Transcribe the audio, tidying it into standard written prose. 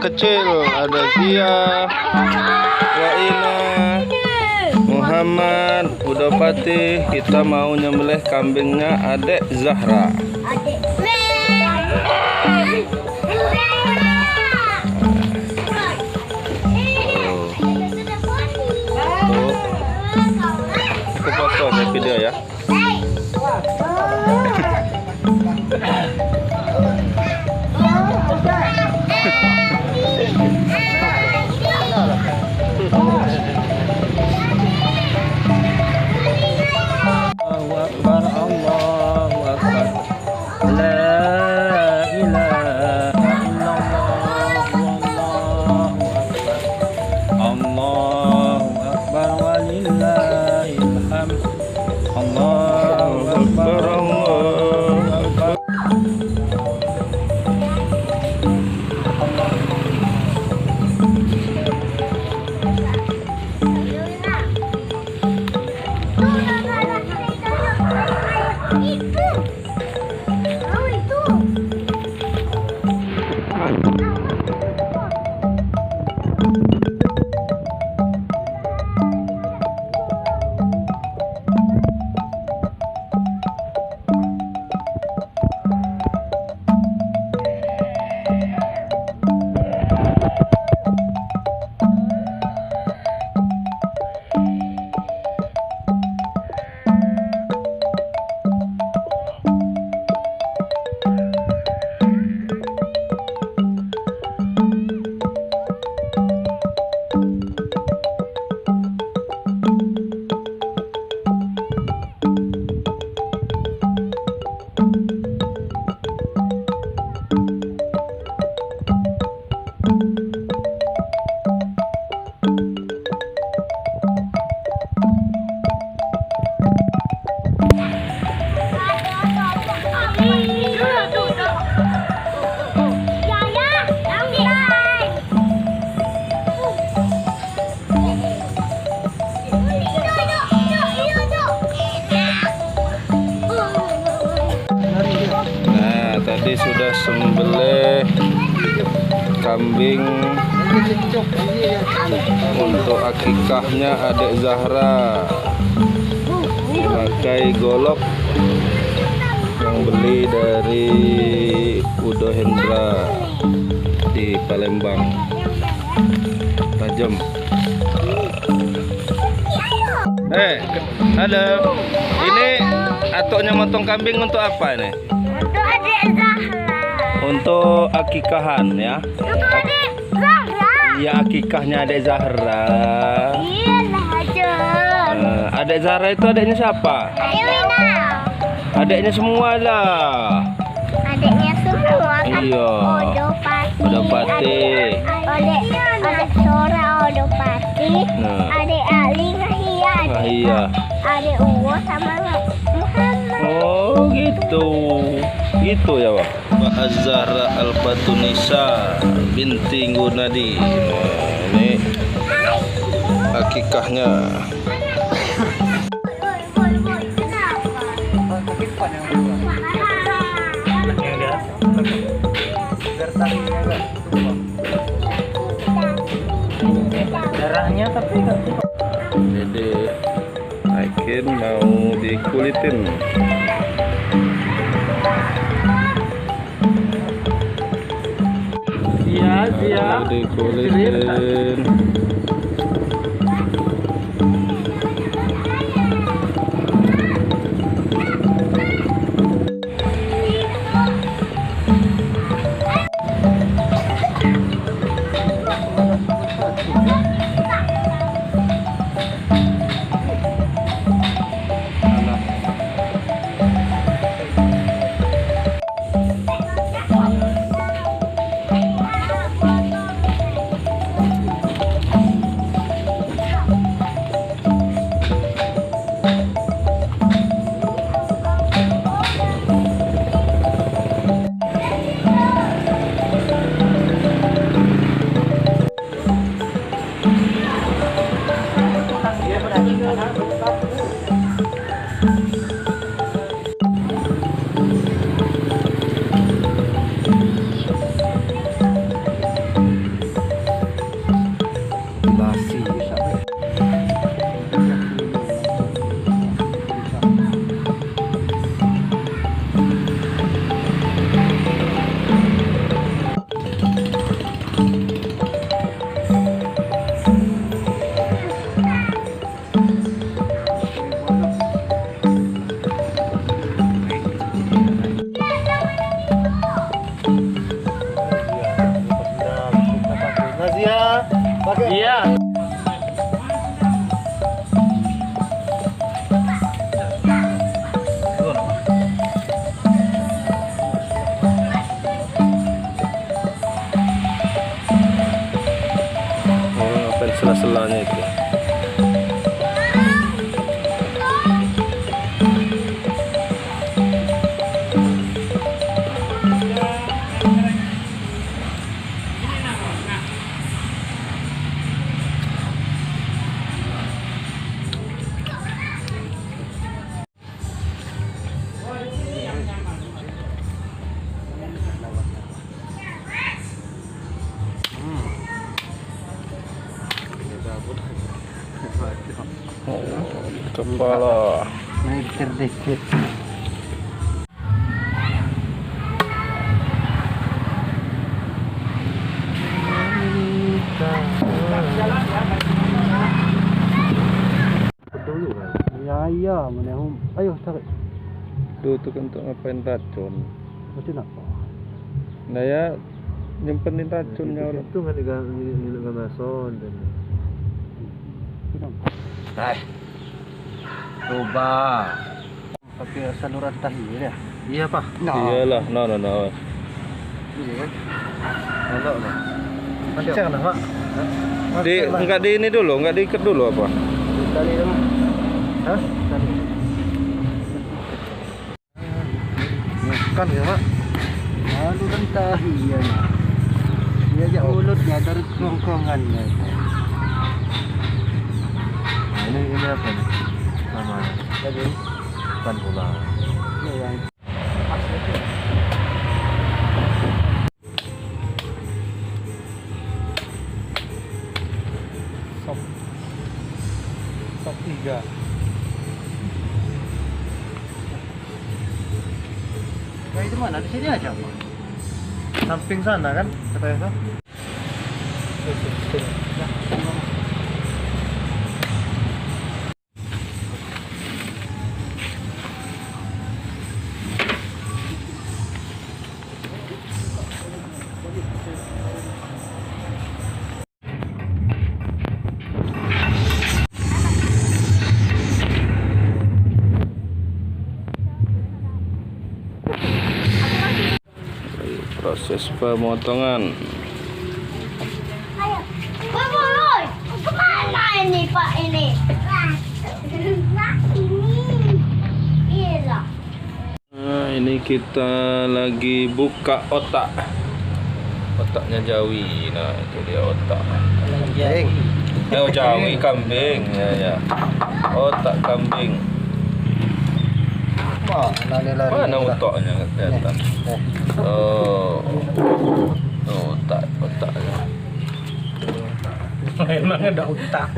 kecil. Ada Zia, Waina, Muhammad, Udapati. Kita mau nyembelih kambingnya Adek Zahra. Aku foto saya video ya. Allahu Akbar, Allahu Akbar. La ilaha illallah, Allahu Akbar walillahil hamd. Allahu Akbar, Allahu Akbar. Tadi sudah sembelih kambing untuk akikahnya Adek Zahra, pakai golok yang beli dari Udo Hendra di Palembang. Tajam. Halo. Ini atoknya motong kambing untuk apa ini? Untuk Adek Zahra. Untuk akikahan ya. Untuk Adek Zahra. Iya, akikahnya Adek Zahra. Iyalah aja. Adek Zahra itu adeknya siapa? Wina. Adeknya semua lah. Adeknya semua kan. Iya. Udapati. Adek Sora Udapati. Adek Ali Ngahia. Iya. Adek Uwo sama Muhammad. Oh gitu. Gitu ya Pak. Mbak Zahra Al-Batunisa binti Gunadi. Nah, ini akikahnya. Darahnya tapi nggak cukup. Jadi Aikin mau dikulitin. Iya, siap. Mau dikulitin. kepalanya itu. Kepala. Mikir dikit. Ya, mana hum. Ayo tarik. Duh, itu kan untuk ngapain racun? Macam apa? Nah ya, nyimpenin racunnya orang. Itu kan dengan mason dan. Hai. Coba. Pakai saluran tahi ya. Iya, Pak. Iyalah, no. Iya kan? Kalau lah. Macam mana, Pak? Enggak di ini dulu, enggak diikat dulu apa? Tali dong. Hah? Tali. Kan ya, Pak? Saluran tahi ya. Dia ajak mulutnya dari kerongkongannya. Ini apa nih? Namanya? Jadi bukan pula. Ini yang Top 3. Nah, itu mana? Di sini aja, Pak. Samping sana kan? Katanya tuh. Proses pemotongan. Ayo. Boy. Kemana ini Pak ini? Nah, ini. Iya. Nah, ini kita lagi buka otak. Otaknya Jawi. Nah, itu dia otak. Oh, Jawi kambing. Ya. Otak kambing. Mana otaknya kelihatan? Oh, otaknya. Memang ada otak.